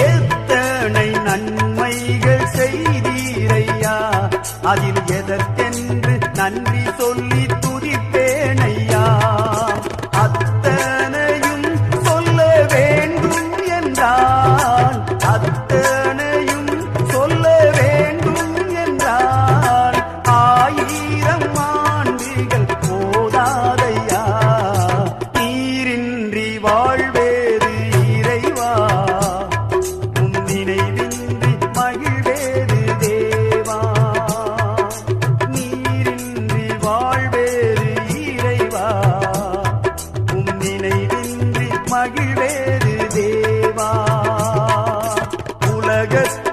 எத்தனை நன்மைகள் செய்தீரையா, அதில் எதற்கென்று நன்றி சொல்லி துதிப்பேனையா. அத்தனையும் சொல்ல வேண்டும் என்றால், அத்தனையும் சொல்ல வேண்டும் என்றால், 1000 ஆண்டுகள் போதாதையா. நீரின்றி வாழ்வேது இறைவா, உன் நினைவின்றி மகிழ்வேது தேவா. நீரின்றி வாழ்வேது இறைவா, உன் நினைவின்றி மகிழ்வேது தேவா. உலகத்தில்